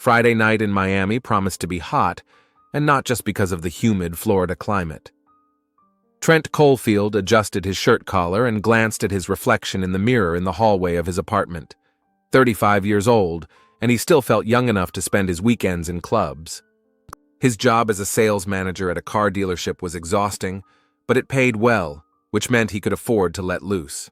Friday night in Miami promised to be hot, and not just because of the humid Florida climate. Trent Caulfield adjusted his shirt collar and glanced at his reflection in the mirror in the hallway of his apartment. 35 years old, and he still felt young enough to spend his weekends in clubs. His job as a sales manager at a car dealership was exhausting, but it paid well, which meant he could afford to let loose.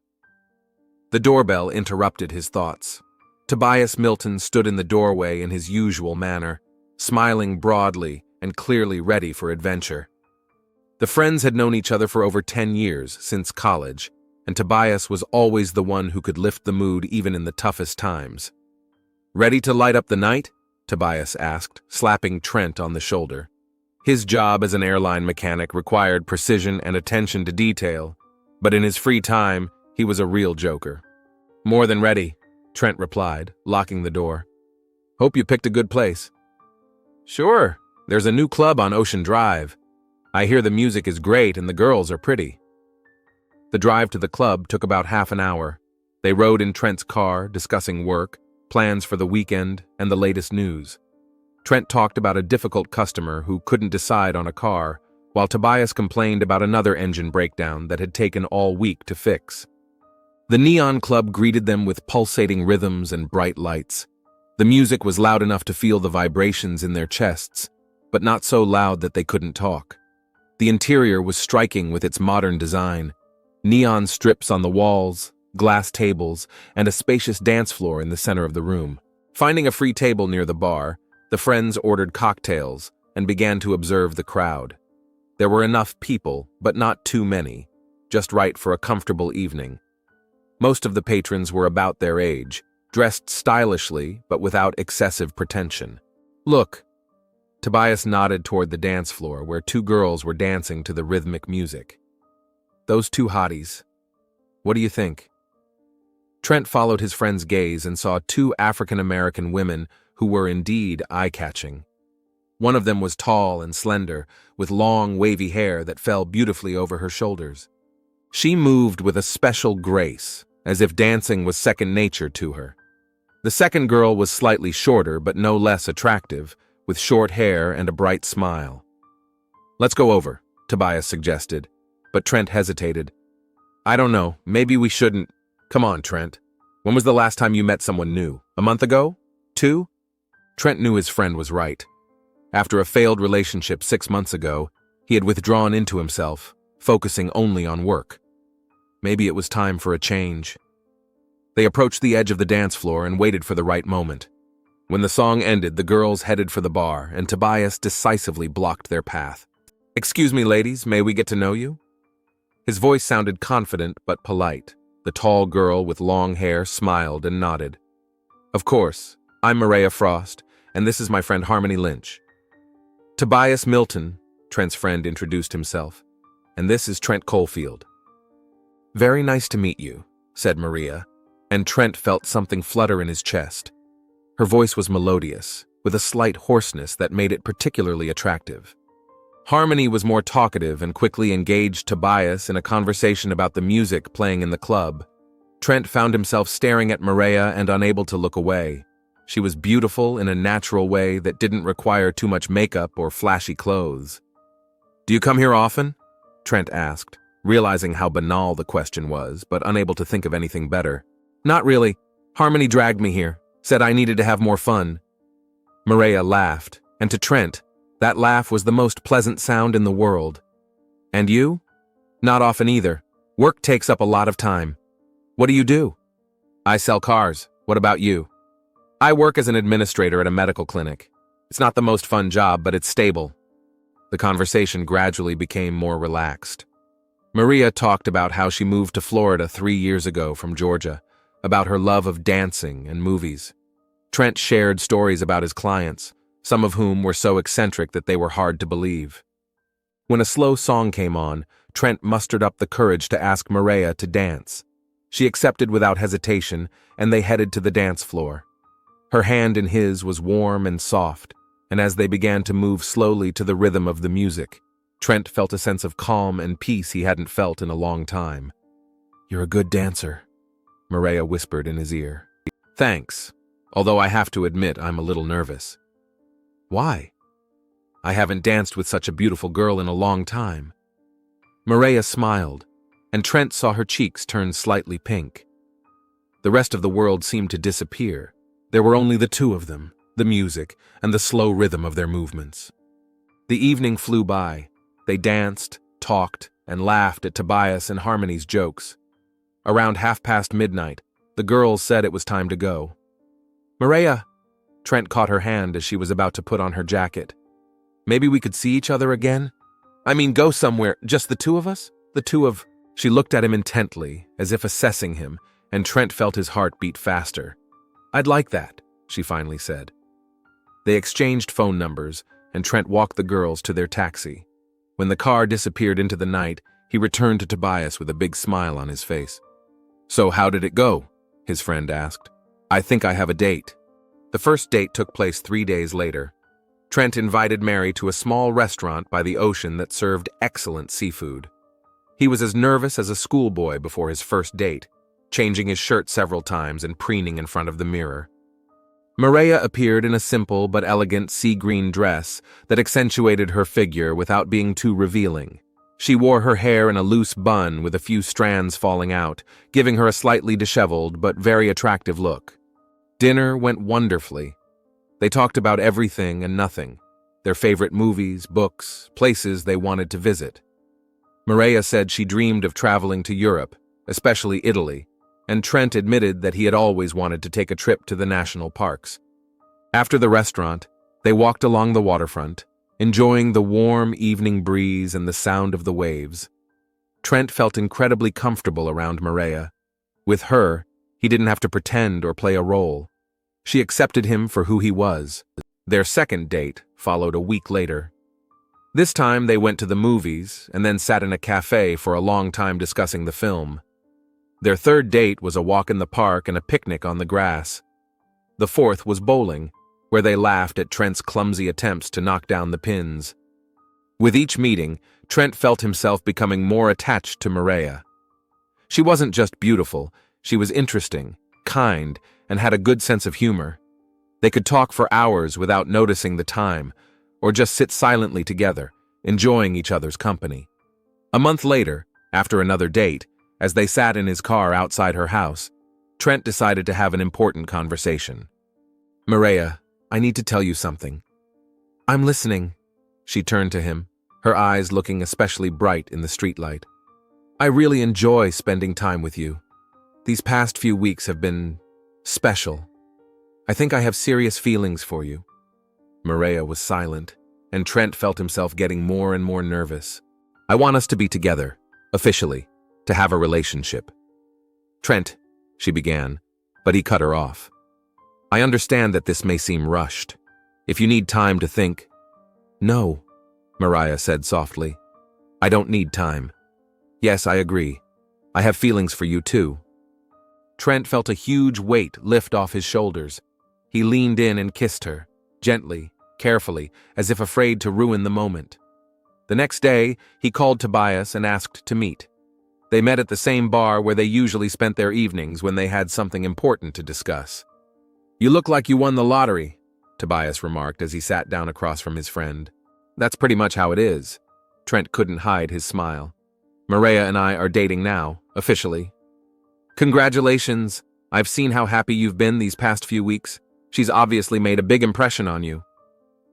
The doorbell interrupted his thoughts. Tobias Milton stood in the doorway in his usual manner, smiling broadly and clearly ready for adventure. The friends had known each other for over 10 years, since college, and Tobias was always the one who could lift the mood even in the toughest times. "Ready to light up the night?" Tobias asked, slapping Trent on the shoulder. His job as an airline mechanic required precision and attention to detail, but in his free time, he was a real joker. "More than ready," Trent replied, locking the door. "Hope you picked a good place." "Sure, there's a new club on Ocean Drive. I hear the music is great and the girls are pretty." The drive to the club took about half an hour. They rode in Trent's car, discussing work, plans for the weekend, and the latest news. Trent talked about a difficult customer who couldn't decide on a car, while Tobias complained about another engine breakdown that had taken all week to fix. The Neon Club greeted them with pulsating rhythms and bright lights. The music was loud enough to feel the vibrations in their chests, but not so loud that they couldn't talk. The interior was striking with its modern design. Neon strips on the walls, glass tables, and a spacious dance floor in the center of the room. Finding a free table near the bar, the friends ordered cocktails and began to observe the crowd. There were enough people, but not too many, just right for a comfortable evening. Most of the patrons were about their age, dressed stylishly but without excessive pretension. "Look." Tobias nodded toward the dance floor where two girls were dancing to the rhythmic music. "Those two hotties. What do you think?" Trent followed his friend's gaze and saw two African-American women who were indeed eye-catching. One of them was tall and slender, with long, wavy hair that fell beautifully over her shoulders. She moved with a special grace, as if dancing was second nature to her. The second girl was slightly shorter but no less attractive, with short hair and a bright smile. "Let's go over," Tobias suggested, but Trent hesitated. "I don't know, maybe we shouldn't." "Come on, Trent. When was the last time you met someone new? A month ago? 2? Trent knew his friend was right. After a failed relationship 6 months ago, he had withdrawn into himself, focusing only on work. Maybe it was time for a change. They approached the edge of the dance floor and waited for the right moment. When the song ended, the girls headed for the bar, and Tobias decisively blocked their path. "Excuse me, ladies, may we get to know you?" His voice sounded confident but polite. The tall girl with long hair smiled and nodded. "Of course, I'm Maria Frost, and this is my friend Harmony Lynch." "Tobias Milton," Trent's friend introduced himself, "and this is Trent Caulfield." "Very nice to meet you," said Maria, and Trent felt something flutter in his chest. Her voice was melodious, with a slight hoarseness that made it particularly attractive. Harmony was more talkative and quickly engaged Tobias in a conversation about the music playing in the club. Trent found himself staring at Maria and unable to look away. She was beautiful in a natural way that didn't require too much makeup or flashy clothes. "Do you come here often?" Trent asked, realizing how banal the question was, but unable to think of anything better. "Not really. Harmony dragged me here, said I needed to have more fun." Maria laughed, and to Trent, that laugh was the most pleasant sound in the world. "And you?" "Not often either. Work takes up a lot of time." "What do you do?" "I sell cars. What about you?" "I work as an administrator at a medical clinic. It's not the most fun job, but it's stable." The conversation gradually became more relaxed. Maria talked about how she moved to Florida 3 years ago from Georgia, about her love of dancing and movies. Trent shared stories about his clients, some of whom were so eccentric that they were hard to believe. When a slow song came on, Trent mustered up the courage to ask Maria to dance. She accepted without hesitation, and they headed to the dance floor. Her hand in his was warm and soft, and as they began to move slowly to the rhythm of the music, Trent felt a sense of calm and peace he hadn't felt in a long time. "You're a good dancer," Maria whispered in his ear. "Thanks." although I have to admit I'm a little nervous. Why? I haven't danced with such a beautiful girl in a long time. Maria smiled, and Trent saw her cheeks turn slightly pink. The rest of the world seemed to disappear. There were only the two of them, the music, and the slow rhythm of their movements. The evening flew by. They danced, talked, and laughed at Tobias and Harmony's jokes. Around midnight, the girls said it was time to go. Maria, Trent caught her hand as she was about to put on her jacket. Maybe we could see each other again? I mean, go somewhere, just the two of us? She looked at him intently, as if assessing him, and Trent felt his heart beat faster. I'd like that, she finally said. They exchanged phone numbers, and Trent walked the girls to their taxi. When the car disappeared into the night, he returned to Tobias with a big smile on his face. So how did it go? His friend asked. I think I have a date. The first date took place 3 days later. Trent invited Mary to a small restaurant by the ocean that served excellent seafood. He was as nervous as a schoolboy before his first date, changing his shirt several times and preening in front of the mirror. Maria appeared in a simple but elegant sea-green dress that accentuated her figure without being too revealing. She wore her hair in a loose bun with a few strands falling out, giving her a slightly disheveled but very attractive look. Dinner went wonderfully. They talked about everything and nothing, their favorite movies, books, places they wanted to visit. Maria said she dreamed of traveling to Europe, especially Italy, and Trent admitted that he had always wanted to take a trip to the national parks. After the restaurant, they walked along the waterfront, enjoying the warm evening breeze and the sound of the waves. Trent felt incredibly comfortable around Maria. With her, he didn't have to pretend or play a role. She accepted him for who he was. Their second date followed a week later. This time they went to the movies and then sat in a cafe for a long time discussing the film. Their third date was a walk in the park and a picnic on the grass. The fourth was bowling, where they laughed at Trent's clumsy attempts to knock down the pins. With each meeting, Trent felt himself becoming more attached to Maria. She wasn't just beautiful, she was interesting, kind, and had a good sense of humor. They could talk for hours without noticing the time, or just sit silently together, enjoying each other's company. A month later, after another date, as they sat in his car outside her house, Trent decided to have an important conversation. Maria, I need to tell you something. I'm listening. She turned to him, her eyes looking especially bright in the streetlight. I really enjoy spending time with you. These past few weeks have been special. I think I have serious feelings for you. Maria was silent, and Trent felt himself getting more and more nervous. I want us to be together, officially, to have a relationship. Trent, she began, but he cut her off. I understand that this may seem rushed. If you need time to think. No, Maria said softly. I don't need time. Yes, I agree. I have feelings for you too. Trent felt a huge weight lift off his shoulders. He leaned in and kissed her, gently, carefully, as if afraid to ruin the moment. The next day, he called Tobias and asked to meet. They met at the same bar where they usually spent their evenings when they had something important to discuss. You look like you won the lottery, Tobias remarked as he sat down across from his friend. That's pretty much how it is. Trent couldn't hide his smile. Maria and I are dating now, officially. Congratulations. I've seen how happy you've been these past few weeks. She's obviously made a big impression on you.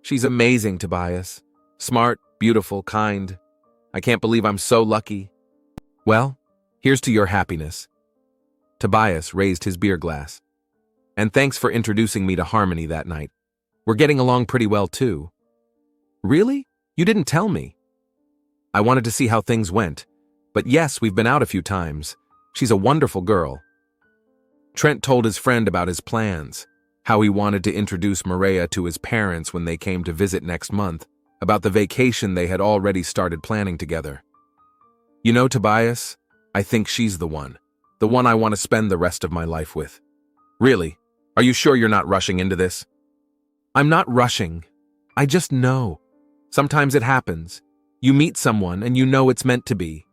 She's amazing, Tobias. Smart, beautiful, kind. I can't believe I'm so lucky. Well, here's to your happiness. Tobias raised his beer glass. And thanks for introducing me to Harmony that night. We're getting along pretty well, too. Really? You didn't tell me. I wanted to see how things went. But yes, we've been out a few times. She's a wonderful girl. Trent told his friend about his plans, how he wanted to introduce Maria to his parents when they came to visit next month, about the vacation they had already started planning together. You know, Tobias, I think she's the one I want to spend the rest of my life with. Really? Are you sure you're not rushing into this? I'm not rushing. I just know. Sometimes it happens. You meet someone and you know it's meant to be.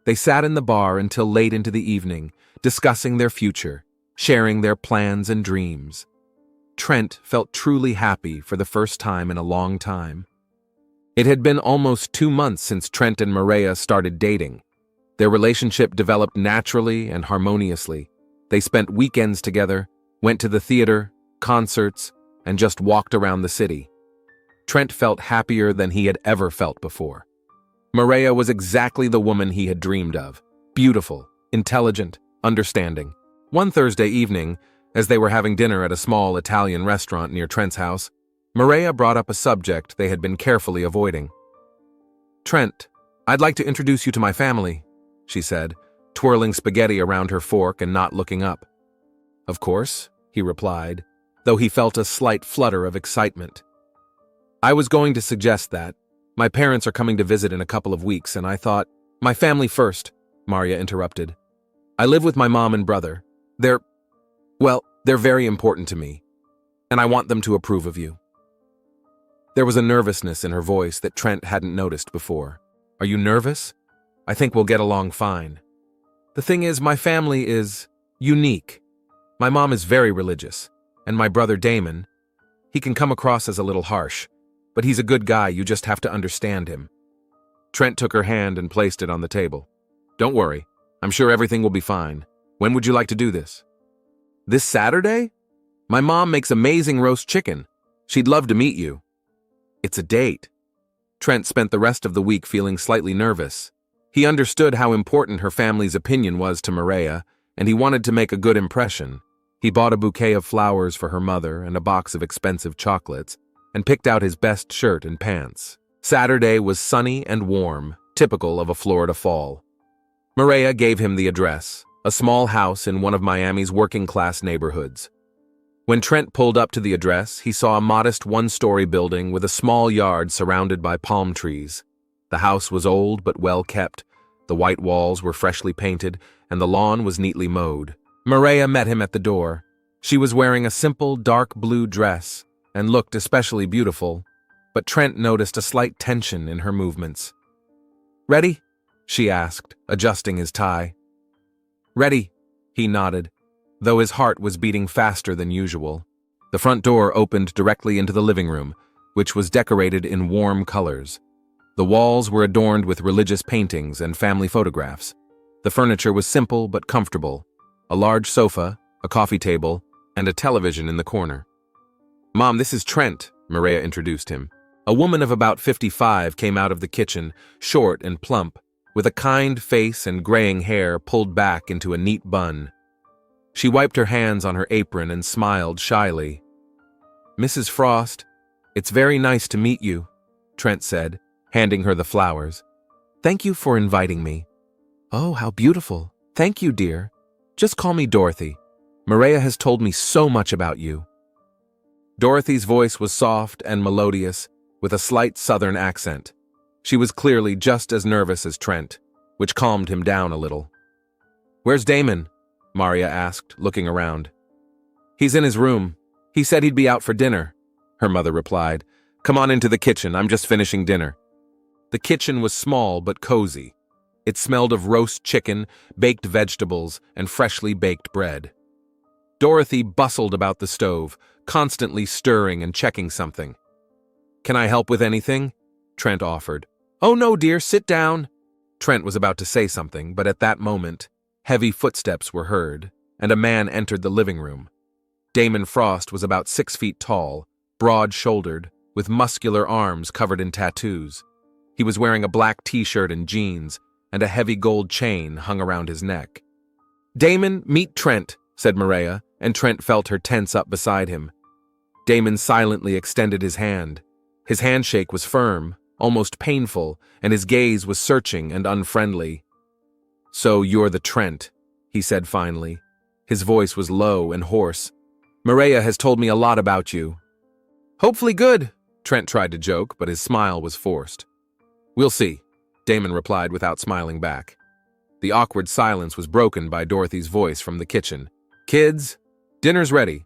They sat in the bar until late into the evening, discussing their future, sharing their plans and dreams. Trent felt truly happy for the first time in a long time. It had been almost 2 months since Trent and Maria started dating. Their relationship developed naturally and harmoniously. They spent weekends together, went to the theater, concerts, and just walked around the city. Trent felt happier than he had ever felt before. Maria was exactly the woman he had dreamed of. Beautiful, intelligent, understanding. One Thursday evening, as they were having dinner at a small Italian restaurant near Trent's house, Maria brought up a subject they had been carefully avoiding. "Trent, I'd like to introduce you to my family," she said, twirling spaghetti around her fork and not looking up. "Of course," he replied, though he felt a slight flutter of excitement. "I was going to suggest that. My parents are coming to visit in a couple of weeks, and I thought—" "My family first," Maria interrupted. "I live with my mom and brother. They're very important to me, and I want them to approve of you." There was a nervousness in her voice that Trent hadn't noticed before. "Are you nervous? I think we'll get along fine. The thing is, my family is unique. My mom is very religious, and my brother Damon, he can come across as a little harsh, but he's a good guy, you just have to understand him." Trent took her hand and placed it on the table. "Don't worry, I'm sure everything will be fine. When would you like to do this?" "This Saturday? My mom makes amazing roast chicken. She'd love to meet you." "It's a date." Trent spent the rest of the week feeling slightly nervous. He understood how important her family's opinion was to Maria, and he wanted to make a good impression. He bought a bouquet of flowers for her mother and a box of expensive chocolates, and picked out his best shirt and pants. Saturday was sunny and warm, typical of a Florida fall. Maria gave him the address, a small house in one of Miami's working-class neighborhoods. When Trent pulled up to the address, he saw a modest one-story building with a small yard surrounded by palm trees. The house was old but well kept. The white walls were freshly painted, and the lawn was neatly mowed. Maria met him at the door. She was wearing a simple dark blue dress and looked especially beautiful, but Trent noticed a slight tension in her movements. "Ready?" she asked, adjusting his tie. "Ready," he nodded, though his heart was beating faster than usual. The front door opened directly into the living room, which was decorated in warm colors. The walls were adorned with religious paintings and family photographs. The furniture was simple but comfortable: a large sofa, a coffee table, and a television in the corner. "Mom, this is Trent," Maria introduced him. A woman of about 55 came out of the kitchen, short and plump, with a kind face and graying hair pulled back into a neat bun. She wiped her hands on her apron and smiled shyly. "Mrs. Frost, it's very nice to meet you," Trent said, handing her the flowers. "Thank you for inviting me." "Oh, how beautiful. Thank you, dear. Just call me Dorothy. Maria has told me so much about you." Dorothy's voice was soft and melodious, with a slight southern accent. She was clearly just as nervous as Trent, which calmed him down a little. "Where's Damon?" Maria asked, looking around. "He's in his room. He said he'd be out for dinner," her mother replied. "Come on into the kitchen, I'm just finishing dinner." The kitchen was small but cozy. It smelled of roast chicken, baked vegetables, and freshly baked bread. Dorothy bustled about the stove, constantly stirring and checking something. "Can I help with anything?" Trent offered. "Oh no, dear, sit down." Trent was about to say something, but at that moment, heavy footsteps were heard, and a man entered the living room. Damon Frost was about 6 feet tall, broad-shouldered, with muscular arms covered in tattoos. He was wearing a black t-shirt and jeans, and a heavy gold chain hung around his neck. "Damon, meet Trent," said Maria, and Trent felt her tense up beside him. Damon silently extended his hand. His handshake was firm, almost painful, and his gaze was searching and unfriendly. "So you're the Trent," he said finally. His voice was low and hoarse. "Maria has told me a lot about you." "Hopefully good," Trent tried to joke, but his smile was forced. "We'll see," Damon replied without smiling back. The awkward silence was broken by Dorothy's voice from the kitchen. "Kids, dinner's ready."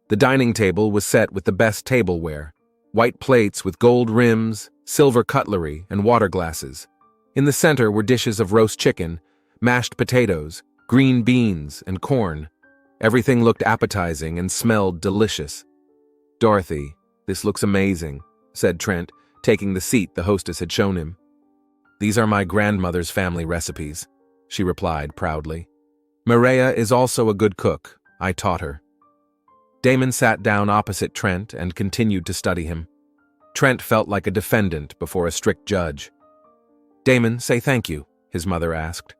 The dining table was set with the best tableware: white plates with gold rims, silver cutlery, and water glasses. In the center were dishes of roast chicken, mashed potatoes, green beans, and corn. Everything looked appetizing and smelled delicious. "Dorothy, this looks amazing," said Trent, taking the seat the hostess had shown him. "These are my grandmother's family recipes," she replied proudly. "Maria is also a good cook. I taught her." Damon sat down opposite Trent and continued to study him. Trent felt like a defendant before a strict judge. "Damon, say thank you," his mother asked.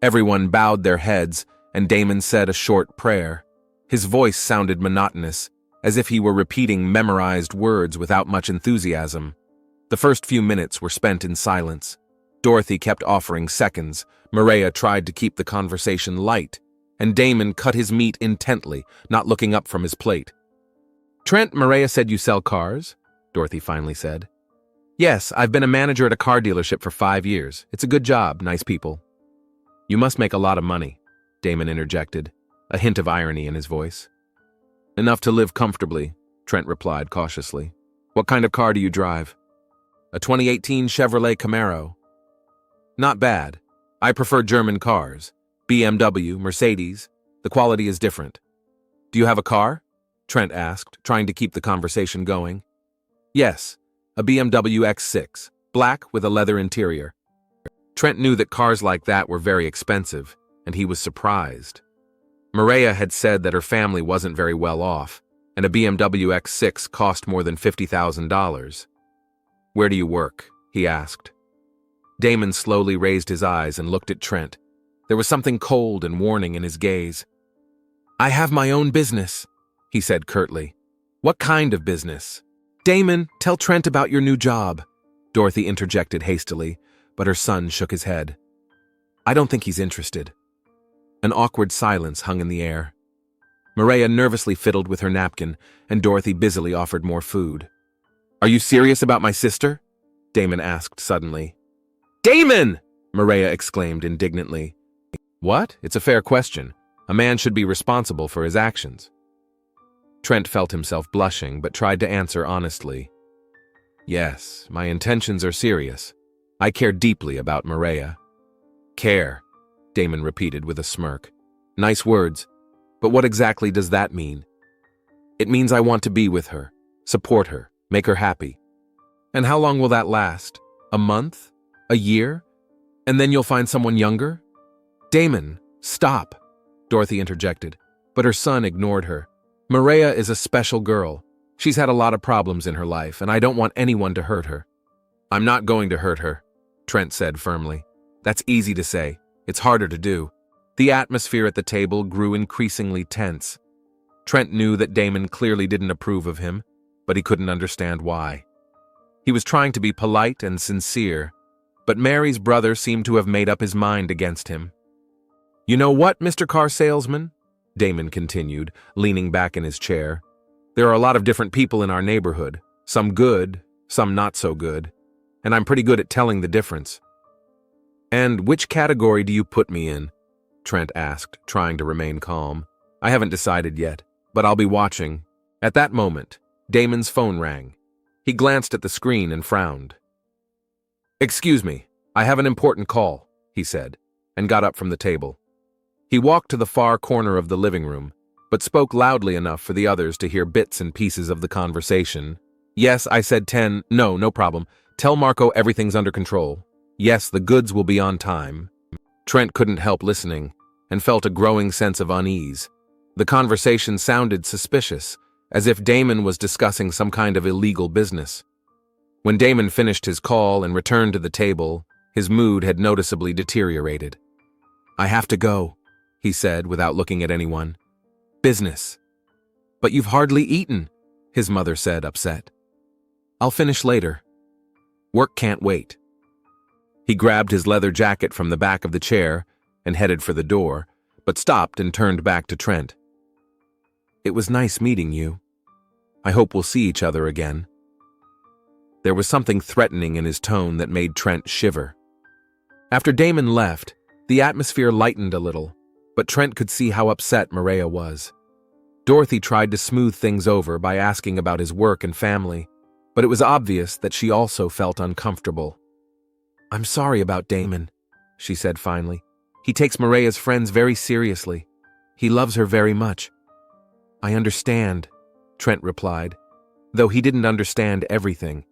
Everyone bowed their heads, and Damon said a short prayer. His voice sounded monotonous, as if he were repeating memorized words without much enthusiasm. The first few minutes were spent in silence. Dorothy kept offering seconds, Maria tried to keep the conversation light, and Damon cut his meat intently, not looking up from his plate. "Trent, Maria said you sell cars?" Dorothy finally said. "Yes, I've been a manager at a car dealership for 5 years. It's a good job, nice people." "You must make a lot of money," Damon interjected, a hint of irony in his voice. "Enough to live comfortably," Trent replied cautiously. "What kind of car do you drive?" "A 2018 Chevrolet Camaro." "Not bad. I prefer German cars. BMW, Mercedes. The quality is different." "Do you have a car?" Trent asked, trying to keep the conversation going. "Yes, a BMW X6, black with a leather interior." Trent knew that cars like that were very expensive, and he was surprised. Maria had said that her family wasn't very well off, and a BMW X6 cost more than $50,000. "Where do you work?" he asked. Damon slowly raised his eyes and looked at Trent. There was something cold and warning in his gaze. "I have my own business," he said curtly. "What kind of business?" "Damon, tell Trent about your new job," Dorothy interjected hastily, but her son shook his head. "I don't think he's interested." An awkward silence hung in the air. Maria nervously fiddled with her napkin, and Dorothy busily offered more food. "Are you serious about my sister?" Damon asked suddenly. "Damon!" Maria exclaimed indignantly. "What? It's a fair question. A man should be responsible for his actions." Trent felt himself blushing, but tried to answer honestly. "Yes, my intentions are serious. I care deeply about Maria." "Care," Damon repeated with a smirk. "Nice words, but what exactly does that mean?" "It means I want to be with her, support her, make her happy." "And how long will that last? A month? A year? And then you'll find someone younger?" "Damon, stop," Dorothy interjected, but her son ignored her. "Maria is a special girl. She's had a lot of problems in her life, and I don't want anyone to hurt her." "I'm not going to hurt her," Trent said firmly. "That's easy to say. It's harder to do." The atmosphere at the table grew increasingly tense. Trent knew that Damon clearly didn't approve of him, but he couldn't understand why. He was trying to be polite and sincere, but Mary's brother seemed to have made up his mind against him. "You know what, Mr. Car Salesman?" Damon continued, leaning back in his chair. "There are a lot of different people in our neighborhood, some good, some not so good, and I'm pretty good at telling the difference." "And which category do you put me in?" Trent asked, trying to remain calm. "I haven't decided yet, but I'll be watching." At that moment, Damon's phone rang. He glanced at the screen and frowned. "Excuse me, I have an important call," he said, and got up from the table. He walked to the far corner of the living room, but spoke loudly enough for the others to hear bits and pieces of the conversation. "Yes, I said 10. No problem. Tell Marco everything's under control. Yes, the goods will be on time." Trent couldn't help listening, and felt a growing sense of unease. The conversation sounded suspicious, as if Damon was discussing some kind of illegal business. When Damon finished his call and returned to the table, his mood had noticeably deteriorated. "I have to go," he said without looking at anyone. "Business." "But you've hardly eaten," his mother said, upset. "I'll finish later. Work can't wait." He grabbed his leather jacket from the back of the chair and headed for the door, but stopped and turned back to Trent. "It was nice meeting you. I hope we'll see each other again." There was something threatening in his tone that made Trent shiver. After Damon left, the atmosphere lightened a little, but Trent could see how upset Maria was. Dorothy tried to smooth things over by asking about his work and family, but it was obvious that she also felt uncomfortable. "I'm sorry about Damon," she said finally. "He takes Maria's friends very seriously." He loves her very much. I understand, Trent replied, though he didn't understand everything.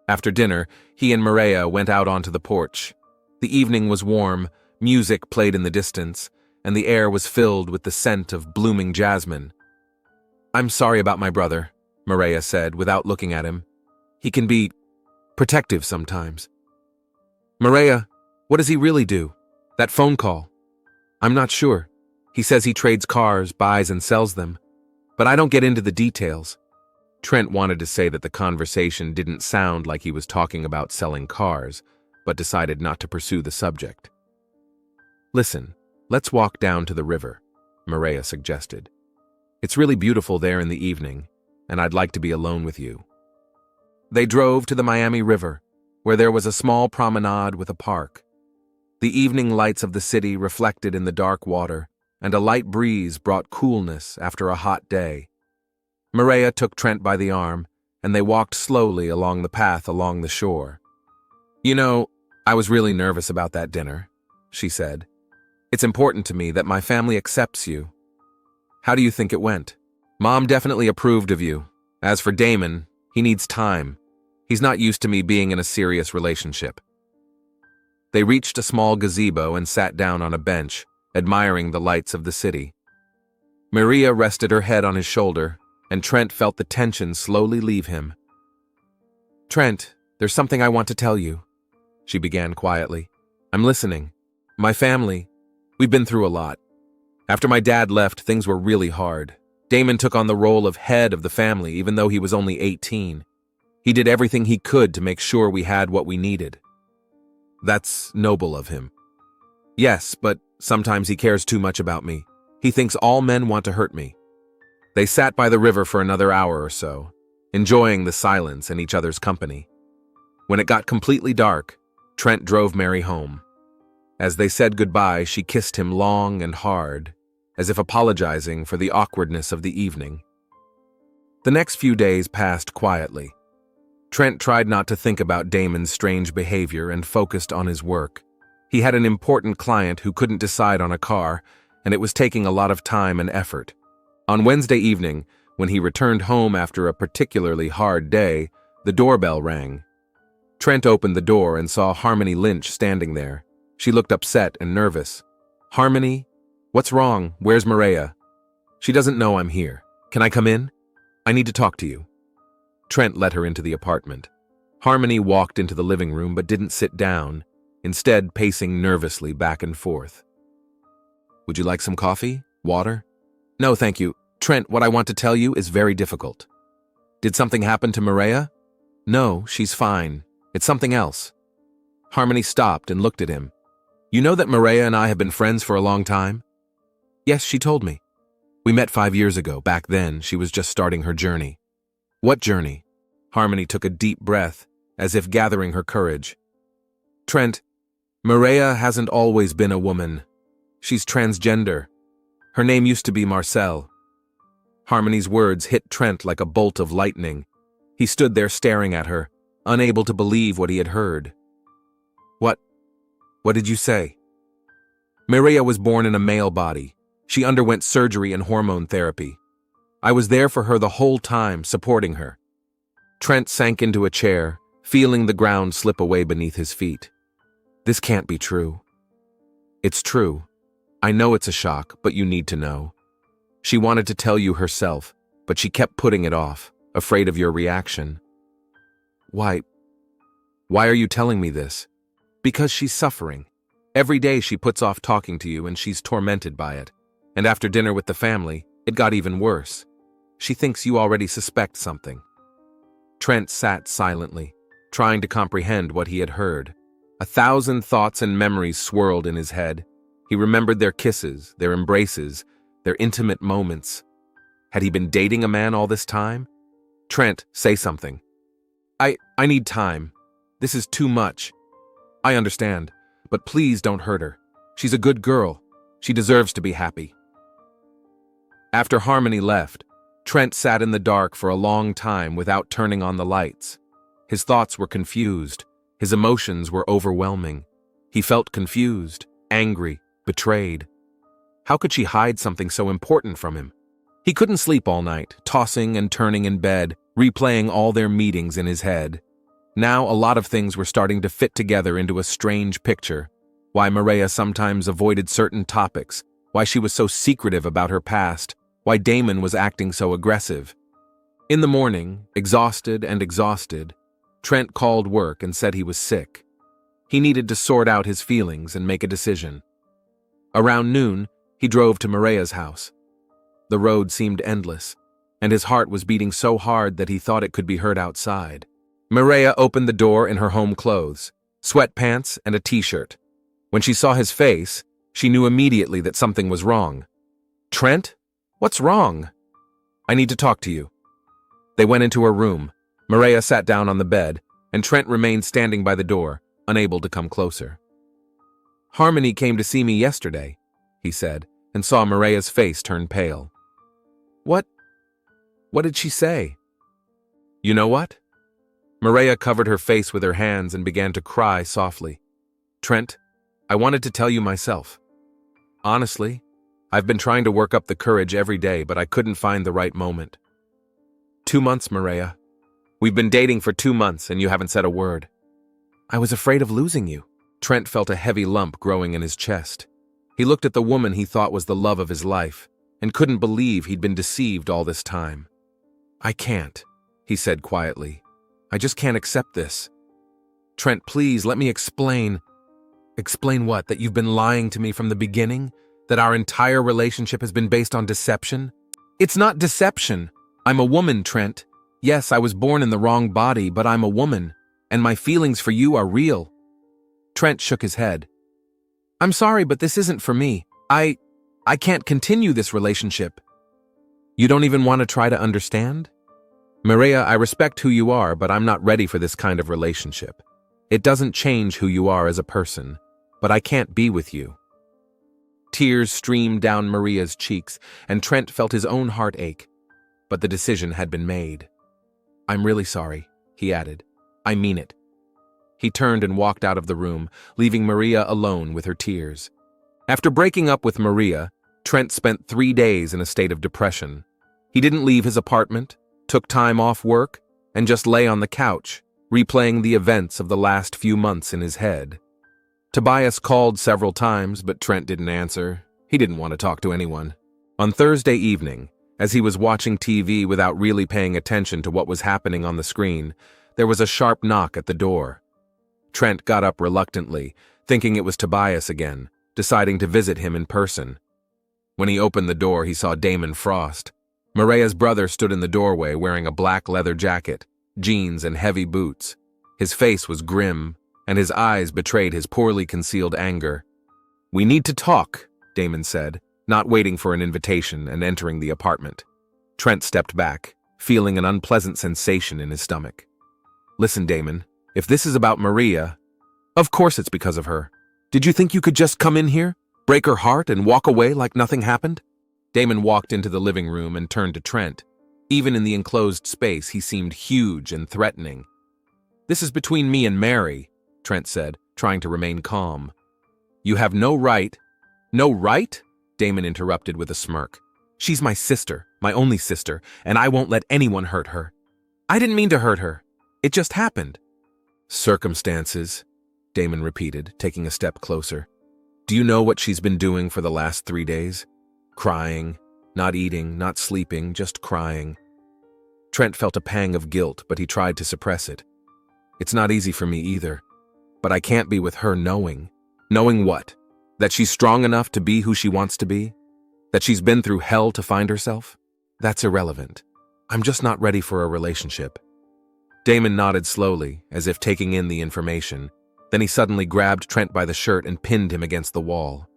After dinner, he and Maria went out onto the porch. The evening was warm, music played in the distance, and the air was filled with the scent of blooming jasmine. I'm sorry about my brother, Maria said without looking at him. He can be protective sometimes. Maria, what does he really do? That phone call? I'm not sure. He says he trades cars, buys and sells them. But I don't get into the details. Trent wanted to say that the conversation didn't sound like he was talking about selling cars, but decided not to pursue the subject. Listen, let's walk down to the river, Maria suggested. It's really beautiful there in the evening, and I'd like to be alone with you. They drove to the Miami River, where there was a small promenade with a park. The evening lights of the city reflected in the dark water, and a light breeze brought coolness after a hot day. Maria took Trent by the arm, and they walked slowly along the path along the shore. You know, I was really nervous about that dinner, she said. It's important to me that my family accepts you. How do you think it went? Mom definitely approved of you. As for Damon, he needs time. He's not used to me being in a serious relationship. They reached a small gazebo and sat down on a bench, admiring the lights of the city. Maria rested her head on his shoulder, and Trent felt the tension slowly leave him. Trent, there's something I want to tell you, she began quietly. I'm listening. My family, we've been through a lot. After my dad left, things were really hard. Damon took on the role of head of the family, even though he was only 18. He did everything he could to make sure we had what we needed. That's noble of him. Yes, but sometimes he cares too much about me. He thinks all men want to hurt me. They sat by the river for another hour or so, enjoying the silence and each other's company. When it got completely dark, Trent drove Mary home. As they said goodbye, she kissed him long and hard, as if apologizing for the awkwardness of the evening. The next few days passed quietly. Trent tried not to think about Damon's strange behavior and focused on his work. He had an important client who couldn't decide on a car, and it was taking a lot of time and effort. On Wednesday evening, when he returned home after a particularly hard day, the doorbell rang. Trent opened the door and saw Harmony Lynch standing there. She looked upset and nervous. Harmony? What's wrong? Where's Maria? She doesn't know I'm here. Can I come in? I need to talk to you. Trent let her into the apartment. Harmony walked into the living room but didn't sit down, instead pacing nervously back and forth. Would you like some coffee? Water? No, thank you. Trent, what I want to tell you is very difficult. Did something happen to Maria? No, she's fine. It's something else. Harmony stopped and looked at him. You know that Maria and I have been friends for a long time? Yes, she told me. We met 5 years ago. Back then, she was just starting her journey. What journey? Harmony took a deep breath, as if gathering her courage. Trent, Maria hasn't always been a woman. She's transgender. Her name used to be Marcel. Harmony's words hit Trent like a bolt of lightning. He stood there staring at her, unable to believe what he had heard. What did you say? Maria was born in a male body. She underwent surgery and hormone therapy. I was there for her the whole time, supporting her. Trent sank into a chair, feeling the ground slip away beneath his feet. This can't be true. It's true. I know it's a shock, but you need to know. She wanted to tell you herself, but she kept putting it off, afraid of your reaction. Why are you telling me this? Because she's suffering. Every day she puts off talking to you and she's tormented by it. And after dinner with the family, it got even worse. She thinks you already suspect something. Trent sat silently, trying to comprehend what he had heard. 1,000 thoughts and memories swirled in his head. He remembered their kisses, their embraces, their intimate moments. Had he been dating a man all this time? Trent, say something. I need time. This is too much. I understand, but please don't hurt her. She's a good girl. She deserves to be happy. After Harmony left, Trent sat in the dark for a long time without turning on the lights. His thoughts were confused. His emotions were overwhelming. He felt confused, angry, betrayed. How could she hide something so important from him? He couldn't sleep all night, tossing and turning in bed, replaying all their meetings in his head. Now a lot of things were starting to fit together into a strange picture. Why Maria sometimes avoided certain topics, why she was so secretive about her past, why Damon was acting so aggressive. In the morning, exhausted, Trent called work and said he was sick. He needed to sort out his feelings and make a decision. Around noon, he drove to Maria's house. The road seemed endless, and his heart was beating so hard that he thought it could be heard outside. Maria opened the door in her home clothes, sweatpants and a t-shirt. When she saw his face, she knew immediately that something was wrong. "Trent? What's wrong?" "I need to talk to you." They went into her room. Maria sat down on the bed, and Trent remained standing by the door, unable to come closer. "Harmony came to see me yesterday," he said, and saw Maria's face turn pale. What did she say?" "You know what?" Maria covered her face with her hands and began to cry softly. "Trent, I wanted to tell you myself. Honestly, I've been trying to work up the courage every day, but I couldn't find the right moment. 2 months, Maria. We've been dating for 2 months and you haven't said a word. I was afraid of losing you." Trent felt a heavy lump growing in his chest. He looked at the woman he thought was the love of his life and couldn't believe he'd been deceived all this time. "I can't," he said quietly. "I just can't accept this." "Trent, please, let me explain." "Explain what? That you've been lying to me from the beginning? That our entire relationship has been based on deception?" "It's not deception. I'm a woman, Trent. Yes, I was born in the wrong body, but I'm a woman, and my feelings for you are real." Trent shook his head. "I'm sorry, but this isn't for me. I can't continue this relationship." "You don't even want to try to understand?" "Maria, I respect who you are, but I'm not ready for this kind of relationship. It doesn't change who you are as a person, but I can't be with you." Tears streamed down Maria's cheeks, and Trent felt his own heart ache. But the decision had been made. "I'm really sorry," he added. "I mean it." He turned and walked out of the room, leaving Maria alone with her tears. After breaking up with Maria, Trent spent 3 days in a state of depression. He didn't leave his apartment, took time off work, and just lay on the couch, replaying the events of the last few months in his head. Tobias called several times, but Trent didn't answer. He didn't want to talk to anyone. On Thursday evening, as he was watching TV without really paying attention to what was happening on the screen, there was a sharp knock at the door. Trent got up reluctantly, thinking it was Tobias again, deciding to visit him in person. When he opened the door, he saw Damon Frost. Maria's brother stood in the doorway wearing a black leather jacket, jeans, and heavy boots. His face was grim, and his eyes betrayed his poorly concealed anger. "We need to talk," Damon said, not waiting for an invitation and entering the apartment. Trent stepped back, feeling an unpleasant sensation in his stomach. "Listen, Damon, if this is about Maria, of course it's because of her. Did you think you could just come in here, break her heart, and walk away like nothing happened?" Damon walked into the living room and turned to Trent. Even in the enclosed space, he seemed huge and threatening. "This is between me and Mary," Trent said, trying to remain calm. "You have no right—" "No right?" Damon interrupted with a smirk. "She's my sister, my only sister, and I won't let anyone hurt her. I didn't mean to hurt her. It just happened." "Circumstances," Damon repeated, taking a step closer. "Do you know what she's been doing for the last 3 days? Crying, not eating, not sleeping, just crying." Trent felt a pang of guilt, but he tried to suppress it. "It's not easy for me either, but I can't be with her knowing." "Knowing what? That she's strong enough to be who she wants to be? That she's been through hell to find herself? That's irrelevant. I'm just not ready for a relationship." Damon nodded slowly, as if taking in the information. Then he suddenly grabbed Trent by the shirt and pinned him against the wall.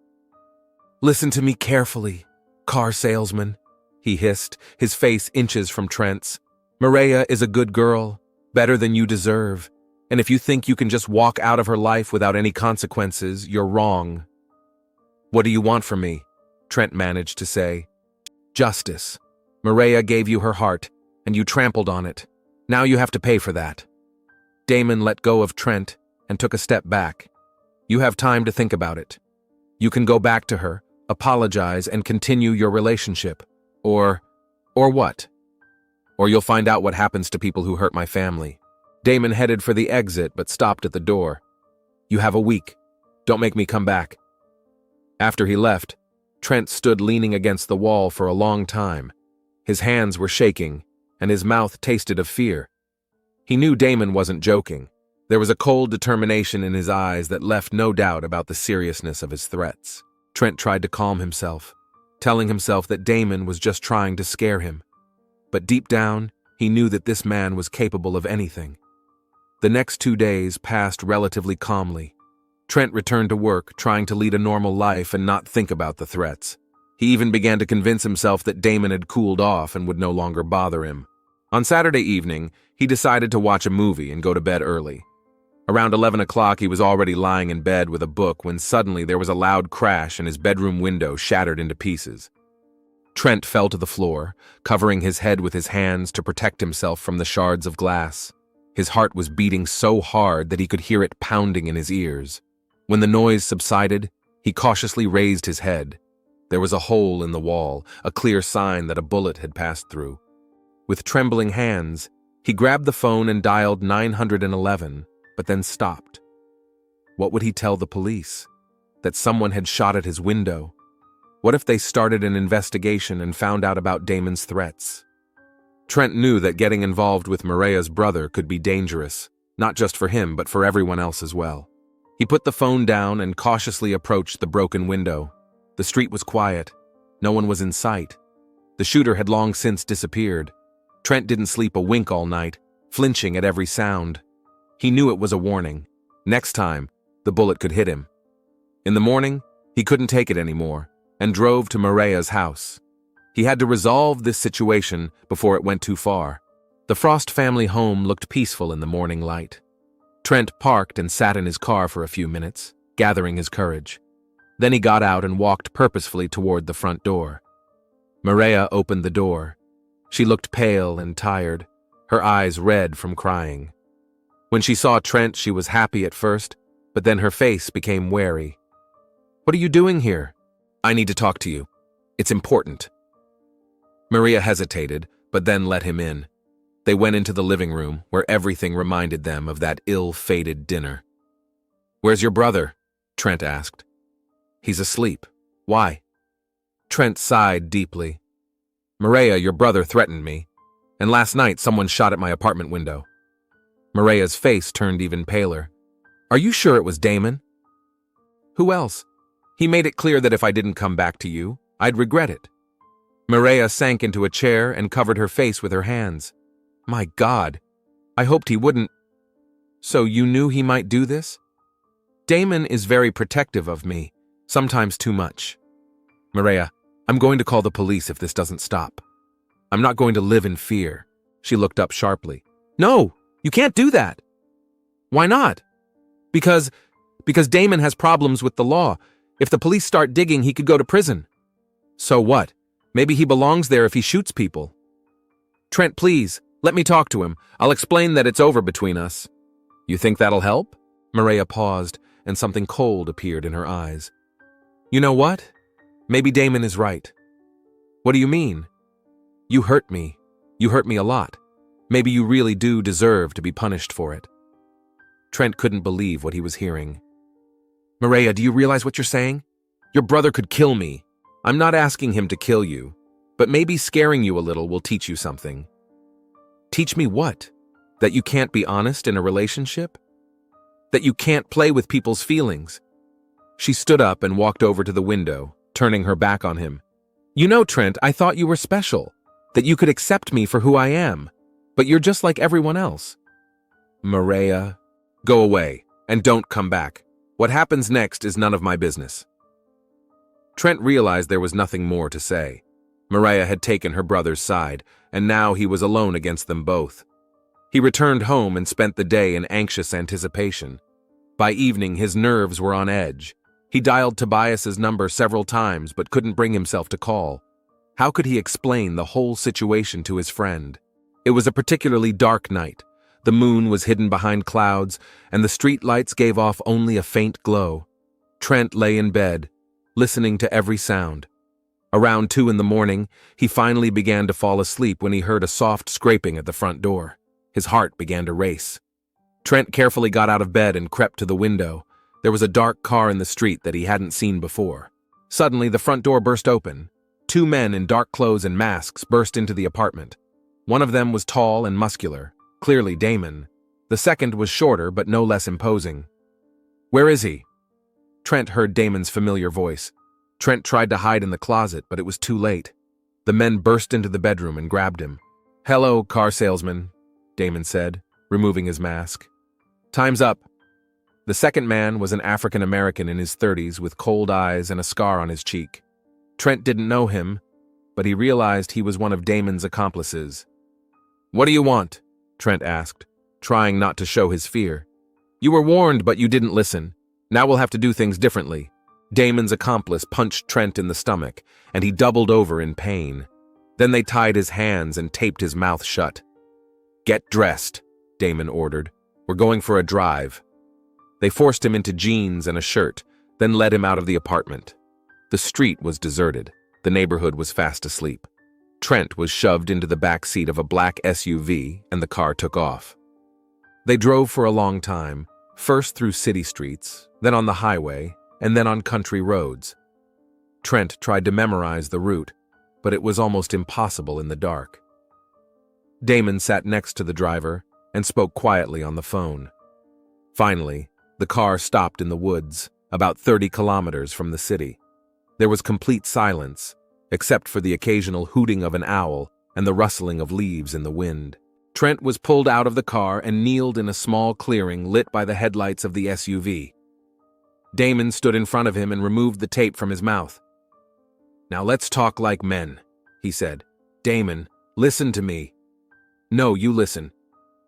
"Listen to me carefully, car salesman," he hissed, his face inches from Trent's. "Maria is a good girl, better than you deserve, and if you think you can just walk out of her life without any consequences, you're wrong." "What do you want from me?" Trent managed to say. "Justice. Maria gave you her heart, and you trampled on it. Now you have to pay for that." Damon let go of Trent and took a step back. "You have time to think about it. You can go back to her, apologize, and continue your relationship. Or what? Or you'll find out what happens to people who hurt my family. Damon headed for the exit but stopped at the door. You have a week. Don't make me come back. After he left, Trent stood leaning against the wall for a long time. His hands were shaking, and his mouth tasted of fear. He knew Damon wasn't joking. There was a cold determination in his eyes that left no doubt about the seriousness of his threats. Trent tried to calm himself, telling himself that Damon was just trying to scare him. But deep down, he knew that this man was capable of anything. The next 2 days passed relatively calmly. Trent returned to work, trying to lead a normal life and not think about the threats. He even began to convince himself that Damon had cooled off and would no longer bother him. On Saturday evening, he decided to watch a movie and go to bed early. Around 11 o'clock, he was already lying in bed with a book when suddenly there was a loud crash and his bedroom window shattered into pieces. Trent fell to the floor, covering his head with his hands to protect himself from the shards of glass. His heart was beating so hard that he could hear it pounding in his ears. When the noise subsided, he cautiously raised his head. There was a hole in the wall, a clear sign that a bullet had passed through. With trembling hands, he grabbed the phone and dialed 911, but then stopped. What would he tell the police? That someone had shot at his window? What if they started an investigation and found out about Damon's threats? Trent knew that getting involved with Maria's brother could be dangerous, not just for him but for everyone else as well. He put the phone down and cautiously approached the broken window. The street was quiet. No one was in sight. The shooter had long since disappeared. Trent didn't sleep a wink all night, flinching at every sound. He knew it was a warning. Next time, the bullet could hit him. In the morning, he couldn't take it anymore and drove to Maria's house. He had to resolve this situation before it went too far. The Frost family home looked peaceful in the morning light. Trent parked and sat in his car for a few minutes, gathering his courage. Then he got out and walked purposefully toward the front door. Maria opened the door. She looked pale and tired, her eyes red from crying. When she saw Trent, she was happy at first, but then her face became wary. What are you doing here? I need to talk to you. It's important. Maria hesitated, but then let him in. They went into the living room, where everything reminded them of that ill-fated dinner. Where's your brother? Trent asked. He's asleep. Why? Trent sighed deeply. Maria, your brother threatened me, and last night someone shot at my apartment window. Maria's face turned even paler. Are you sure it was Damon? Who else? He made it clear that if I didn't come back to you, I'd regret it. Maria sank into a chair and covered her face with her hands. My God, I hoped he wouldn't. So you knew he might do this? Damon is very protective of me, sometimes too much. Maria, I'm going to call the police if this doesn't stop. I'm not going to live in fear. She looked up sharply. No, you can't do that. Why not? Because Damon has problems with the law. If the police start digging, he could go to prison. So what? Maybe he belongs there if he shoots people. Trent, please, let me talk to him. I'll explain that it's over between us. You think that'll help? Maria paused, and something cold appeared in her eyes. You know what? Maybe Damon is right. What do you mean? You hurt me. You hurt me a lot. Maybe you really do deserve to be punished for it. Trent couldn't believe what he was hearing. Maria, do you realize what you're saying? Your brother could kill me. I'm not asking him to kill you, but maybe scaring you a little will teach you something. Teach me what? That you can't be honest in a relationship? That you can't play with people's feelings? She stood up and walked over to the window, turning her back on him. You know, Trent, I thought you were special, that you could accept me for who I am, but you're just like everyone else. Maria, go away, and don't come back. What happens next is none of my business. Trent realized there was nothing more to say. Maria had taken her brother's side, and now he was alone against them both. He returned home and spent the day in anxious anticipation. By evening, his nerves were on edge. He dialed Tobias's number several times but couldn't bring himself to call. How could he explain the whole situation to his friend? It was a particularly dark night. The moon was hidden behind clouds, and the street lights gave off only a faint glow. Trent lay in bed, listening to every sound. Around 2 in the morning, he finally began to fall asleep when he heard a soft scraping at the front door. His heart began to race. Trent carefully got out of bed and crept to the window. There was a dark car in the street that he hadn't seen before. Suddenly, the front door burst open. 2 men in dark clothes and masks burst into the apartment. One of them was tall and muscular, clearly Damon. The second was shorter but no less imposing. "Where is he?" Trent heard Damon's familiar voice. Trent tried to hide in the closet, but it was too late. The men burst into the bedroom and grabbed him. "Hello, car salesman," Damon said, removing his mask. "Time's up." The second man was an African-American in his 30s with cold eyes and a scar on his cheek. Trent didn't know him, but he realized he was one of Damon's accomplices. "What do you want?" Trent asked, trying not to show his fear. "You were warned, but you didn't listen. Now we'll have to do things differently." Damon's accomplice punched Trent in the stomach, and he doubled over in pain. Then they tied his hands and taped his mouth shut. "Get dressed," Damon ordered. "We're going for a drive." They forced him into jeans and a shirt, then led him out of the apartment. The street was deserted. The neighborhood was fast asleep. Trent was shoved into the back seat of a black SUV, and the car took off. They drove for a long time, first through city streets, then on the highway, and then on country roads. Trent tried to memorize the route, but it was almost impossible in the dark. Damon sat next to the driver and spoke quietly on the phone. Finally, the car stopped in the woods, about 30 kilometers from the city. There was complete silence, except for the occasional hooting of an owl and the rustling of leaves in the wind. Trent was pulled out of the car and kneeled in a small clearing lit by the headlights of the SUV. Damon stood in front of him and removed the tape from his mouth. "Now let's talk like men," he said. "Damon, listen to me." "No, you listen.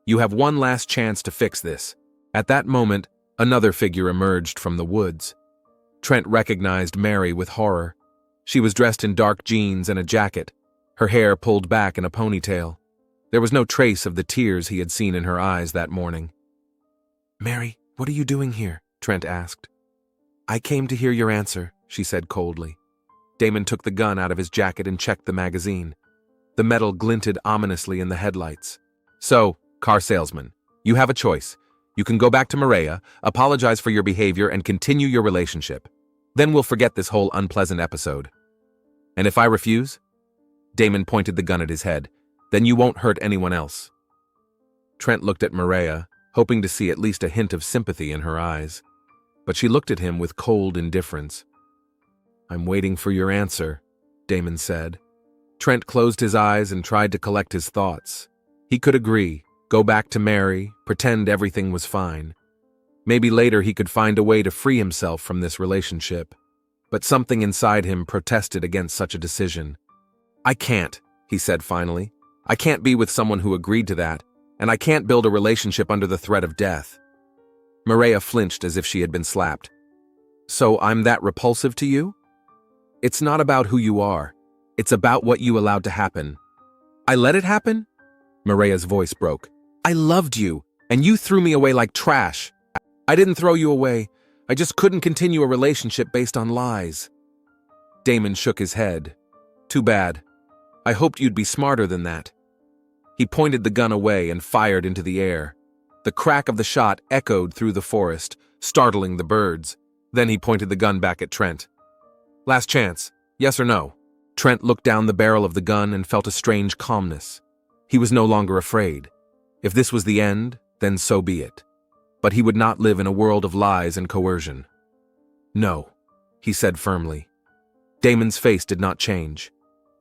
You have one last chance to fix this." At that moment, another figure emerged from the woods. Trent recognized Mary with horror. She was dressed in dark jeans and a jacket, her hair pulled back in a ponytail. There was no trace of the tears he had seen in her eyes that morning. "Mary, what are you doing here?" Trent asked. "I came to hear your answer," she said coldly. Damon took the gun out of his jacket and checked the magazine. The metal glinted ominously in the headlights. "So, car salesman, you have a choice. You can go back to Maria, apologize for your behavior, and continue your relationship. Then we'll forget this whole unpleasant episode. And if I refuse?" Damon pointed the gun at his head. "Then you won't hurt anyone else." Trent looked at Maria, hoping to see at least a hint of sympathy in her eyes. But she looked at him with cold indifference. "I'm waiting for your answer," Damon said. Trent closed his eyes and tried to collect his thoughts. He could agree, go back to Mary, pretend everything was fine. Maybe later he could find a way to free himself from this relationship. But something inside him protested against such a decision. "I can't," he said finally. "I can't be with someone who agreed to that, and I can't build a relationship under the threat of death." Maria flinched as if she had been slapped. "So I'm that repulsive to you?" "It's not about who you are. It's about what you allowed to happen." "I let it happen?" Maria's voice broke. "I loved you, and you threw me away like trash." "I didn't throw you away. I just couldn't continue a relationship based on lies." Damon shook his head. "Too bad. I hoped you'd be smarter than that." He pointed the gun away and fired into the air. The crack of the shot echoed through the forest, startling the birds. Then he pointed the gun back at Trent. "Last chance, yes or no?" Trent looked down the barrel of the gun and felt a strange calmness. He was no longer afraid. If this was the end, then so be it. But he would not live in a world of lies and coercion. "No," he said firmly. Damon's face did not change.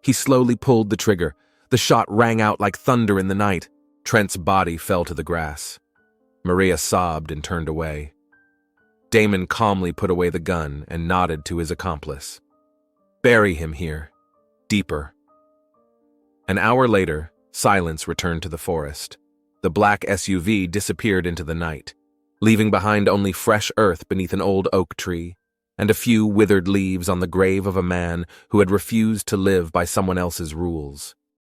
He slowly pulled the trigger. The shot rang out like thunder in the night. Trent's body fell to the grass. Maria sobbed and turned away. Damon calmly put away the gun and nodded to his accomplice. "Bury him here. Deeper." An hour later, silence returned to the forest. The black SUV disappeared into the night, leaving behind only fresh earth beneath an old oak tree and a few withered leaves on the grave of a man who had refused to live by someone else's rules.